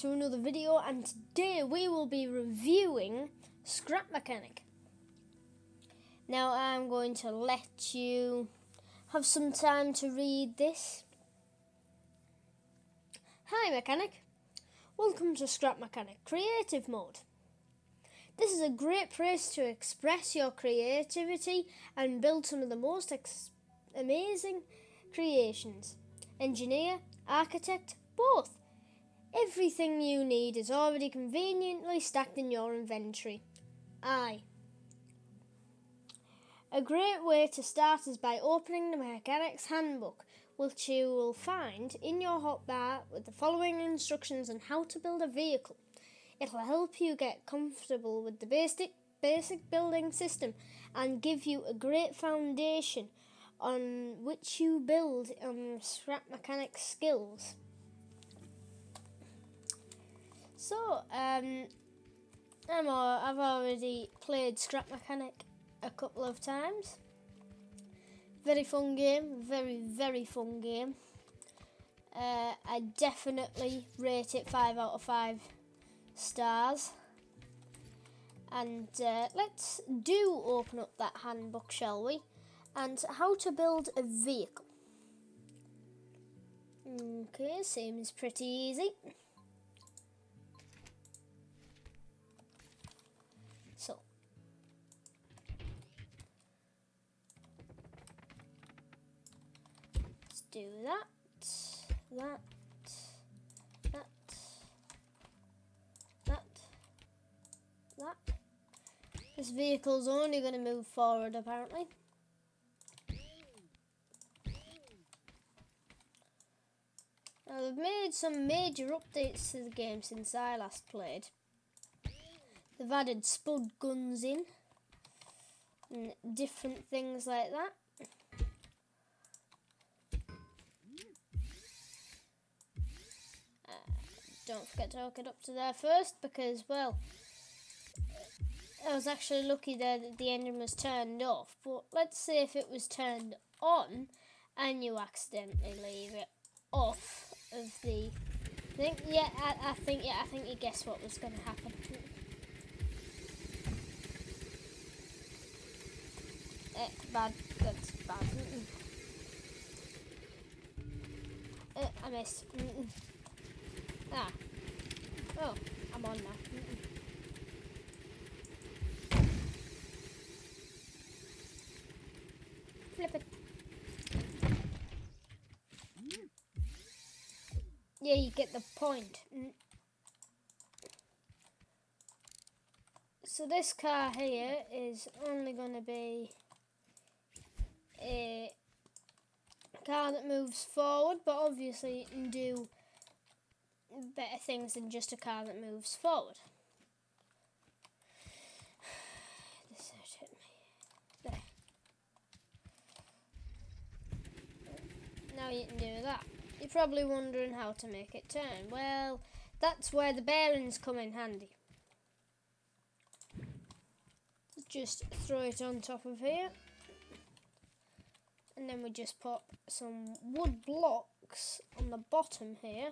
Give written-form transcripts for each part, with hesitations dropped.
to another video, and today we will be reviewing Scrap Mechanic. Now I'm going to let you have some time to read this. Hi Mechanic, welcome to Scrap Mechanic Creative Mode. This is a great place to express your creativity and build some of the most amazing creations. Engineer, architect, both. Everything you need is already conveniently stacked in your inventory. A great way to start is by opening the Mechanic's Handbook, which you will find in your hotbar with the following instructions on how to build a vehicle. It'll help you get comfortable with the basic building system and give you a great foundation on which you build on Scrap Mechanic skills. So, I've already played Scrap Mechanic a couple of times. Very fun game, very fun game. I definitely rate it 5 out of 5 stars. And let's open up that handbook, shall we? And how to build a vehicle. Okay, seems pretty easy. So, let's do that. This vehicle's only going to move forward, apparently. Now, they've made some major updates to the game since I last played. They've added spud guns in and different things like that. Don't forget to hook it up to there first because, well, I was actually lucky there that the engine was turned off. But let's say if it was turned on and you accidentally leave it off of the thing. Yeah, I think you guessed what was going to happen. Bad. That's bad. I missed. Ah. Oh, I'm on now. Flip it. Yeah, you get the point. So this car here is only going to be a car that moves forward, but obviously you can do better things than just a car that moves forward. This hit me. There. Now you can do that. You're probably wondering how to make it turn. Well, that's where the bearings come in handy. Just throw it on top of here. And then we just put some wood blocks on the bottom here.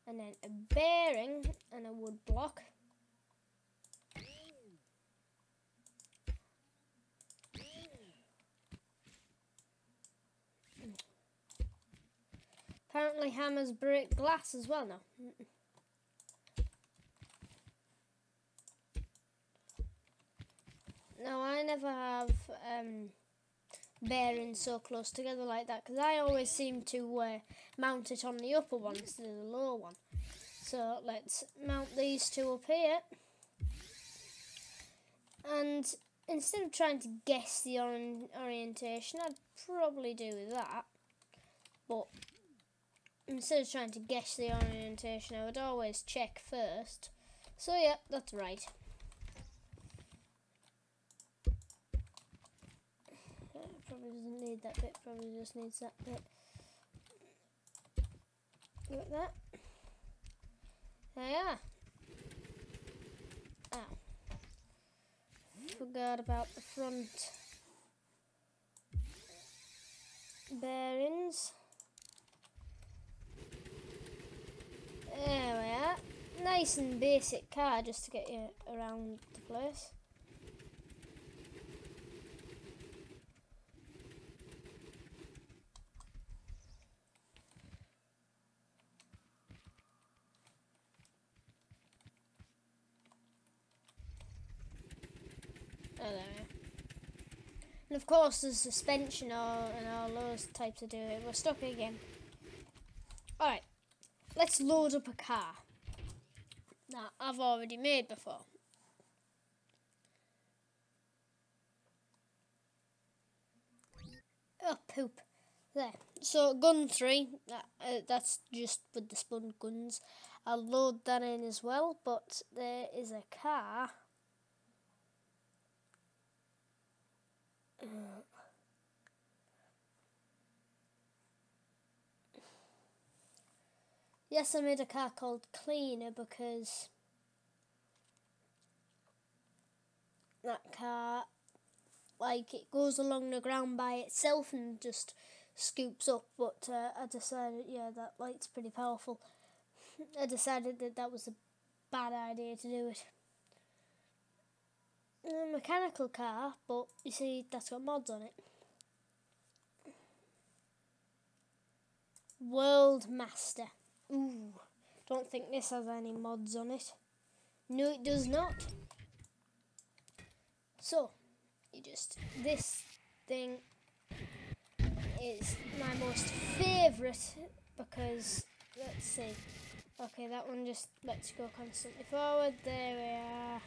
And then a bearing and a wood block. Apparently hammers break glass as well now. Now I never have bearings so close together like that because I always seem to mount it on the upper one instead of the lower one. So let's mount these two up here. And instead of trying to guess the orientation, I'd probably do that. But instead of trying to guess the orientation, I would always check first. So yeah, that's right. Probably doesn't need that bit, probably just needs that bit. Like that. There you are. Ow. Forgot about the front bearings. There we are. nice and basic car just to get you around the place. Hello. And of course there's suspension and all those types of doing it. We're stuck again. Alright, let's load up a car that I've already made before. Oh, poop. There. So, gun 3, that's just with the spun guns. I'll load that in as well, but there is a car. Yes, I made a car called Cleaner because that car, like, it goes along the ground by itself and just scoops up, but I decided, yeah, that light's pretty powerful. I decided that was a bad idea to do it. A mechanical car, but you see, that's got mods on it. World Master. Ooh, don't think this has any mods on it. No, it does not. So, this thing is my most favourite because, let's see. Okay, that one just lets you go constantly forward. There we are.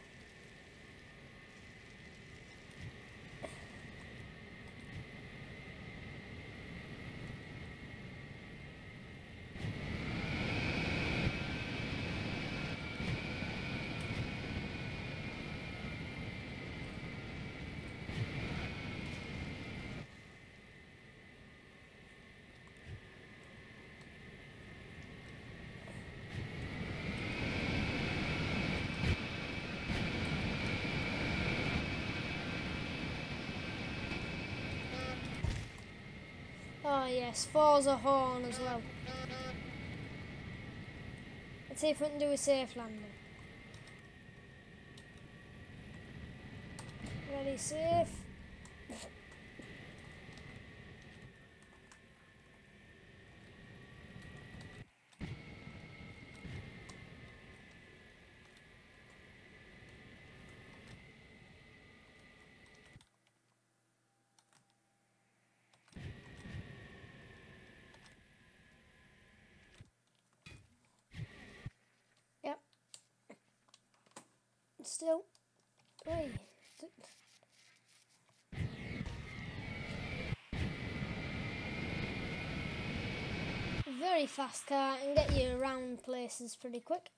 Oh yes, Forza Horn as well. Let's see if we can do a safe landing. Ready, safe. Yep. Still. Wait. Very fast car and get you around places pretty quick.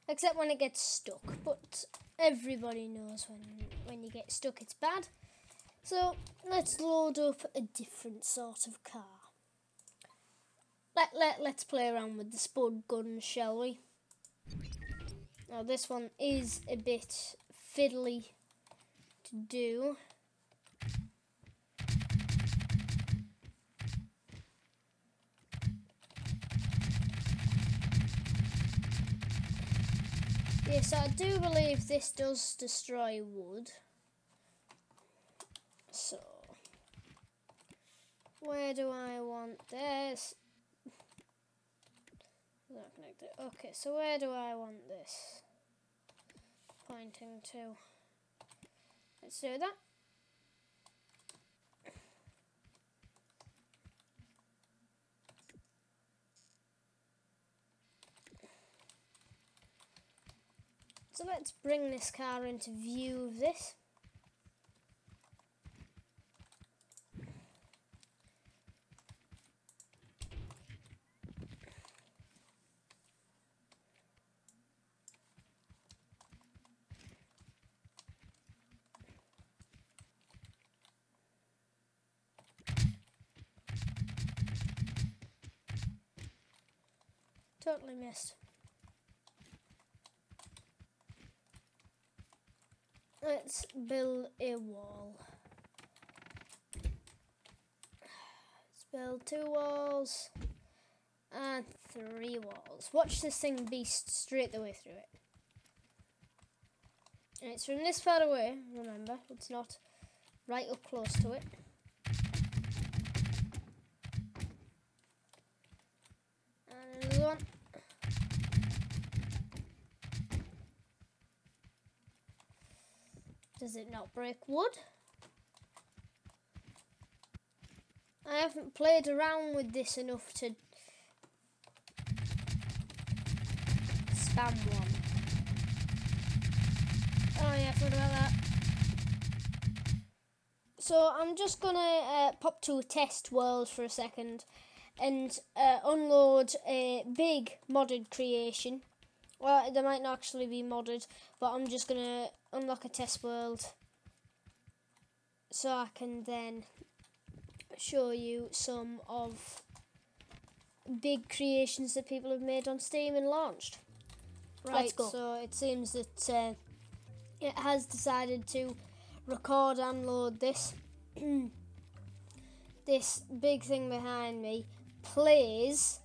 Except when it gets stuck, but everybody knows when you get stuck it's bad. So let's load up a different sort of car. Let's play around with the spud guns, shall we? Now this one is a bit fiddly to do. Yes, I do believe this does destroy wood. So, where do I want this? Not connected. Okay, so where do I want this? Pointing to. Let's do that. So let's bring this car into view of this. Totally missed. Let's build a wall. Let's build 2 walls. And 3 walls. Watch this thing beast straight the way through it. And it's from this far away, remember, it's not right up close to it. And another one. Does it not break wood? I haven't played around with this enough to spam one. Oh yeah, I forgot about that. So I'm just gonna pop to a test world for a second and unload a big modded creation. Well, they might not actually be modded, but I'm just gonna unlock a test world so I can then show you some of big creations that people have made on Steam and launched. Right, let's go. So it seems that it has decided to record and load this. This big thing behind me plays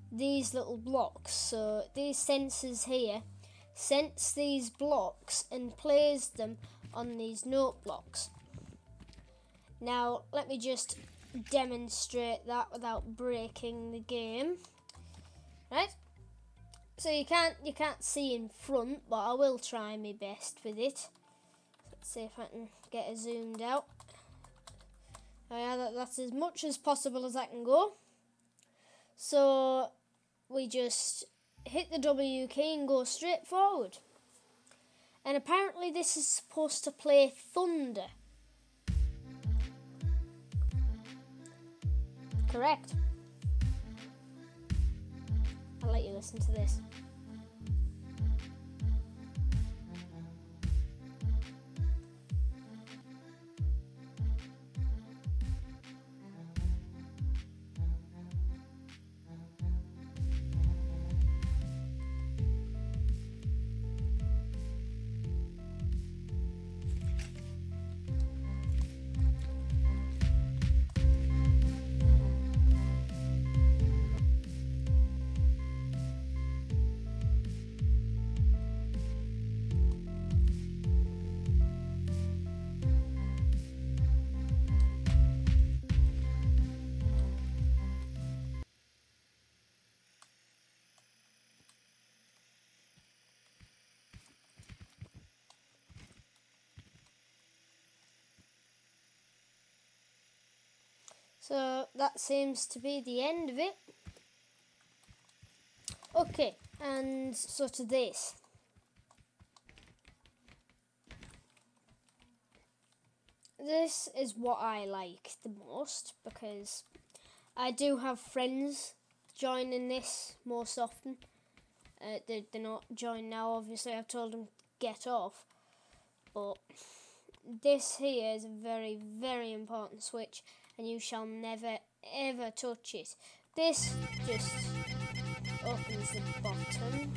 these little blocks. So these sensors here sense these blocks and plays them on these note blocks. Now let me just demonstrate that without breaking the game. Right? So you can't see in front, but I will try my best with it. Let's see if I can get it zoomed out. Oh yeah, that's as much as possible as I can go. So we just hit the W key and go straight forward. And apparently this is supposed to play thunder. Correct. I'll let you listen to this. So that seems to be the end of it. Okay, and so to this. This is what I like the most because I do have friends joining this most often. They're not joining now, obviously. I've told them to get off. But this here is a very, very important switch and you shall never, ever touch it. This just opens the bottom.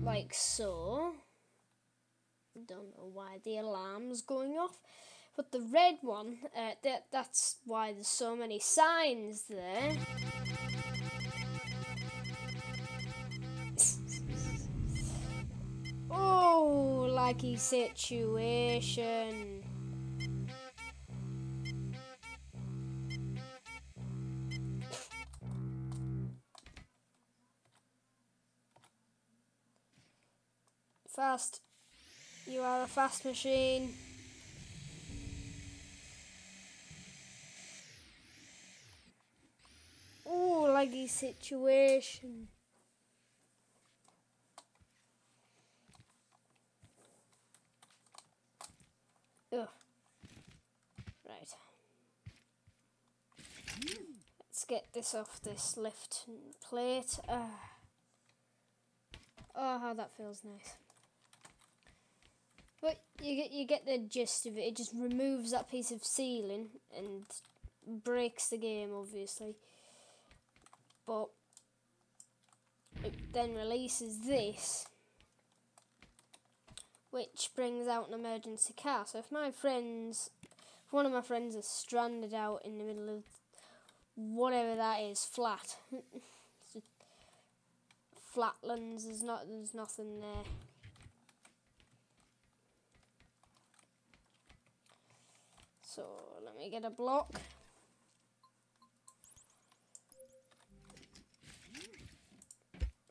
Like so. Don't know why the alarm's going off. But the red one, that's why there's so many signs there. Oh, lucky situation. Fast. You are a fast machine. Oh, lucky situation. Ugh. Right. Let's get this off this lift plate. Oh, how that feels nice. But you get the gist of it. It just removes that piece of ceiling and breaks the game, obviously. But it then releases this, which brings out an emergency car. So if one of my friends is stranded out in the middle of whatever that is, flat. Flatlands, there's nothing there. So let me get a block.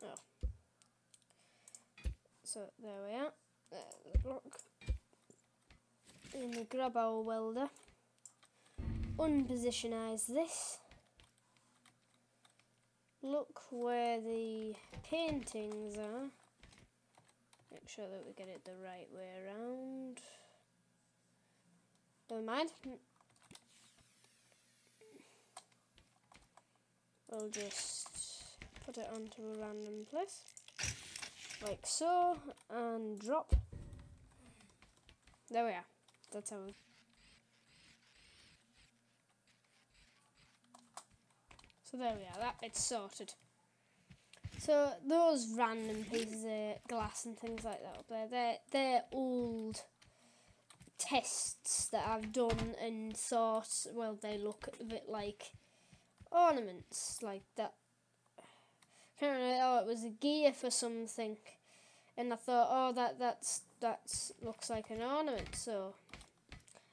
Oh. So there we are. There's the block. And we grab our welder. Unpositionize this. Look where the paintings are. Make sure that we get it the right way around. Never mind. We'll just put it onto a random place. Like so. And drop. There we are. That's how we... So there we are, that bit's sorted. So those random pieces of glass and things like that up there, they're old tests that I've done and thought, well, they look a bit like ornaments, like that. I can't remember, oh, it was a gear for something, and I thought, oh, that looks like an ornament, so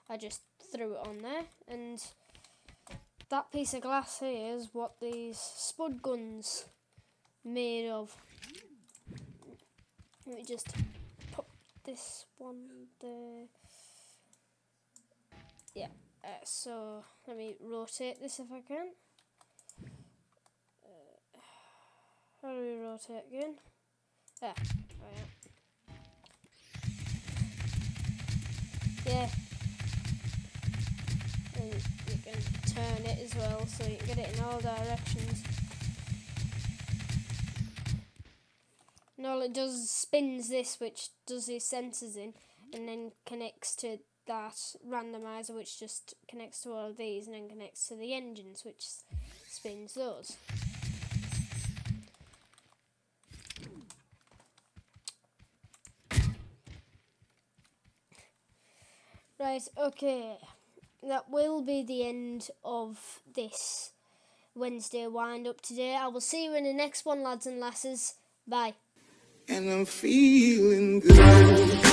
I just threw it on there, and that piece of glass here is what these spud guns made of. Let me just put this one there. Yeah, so let me rotate this if I can. How do we rotate again? Oh yeah. Yeah. And you can turn it as well, so you can get it in all directions. And all it does is spins this, which does these sensors in, and then connects to that randomizer, which just connects to all of these, and then connects to the engines, which spins those. Right, okay. That will be the end of this Wednesday wind up today. I will see you in the next one, lads and lasses. Bye. And I'm feeling good.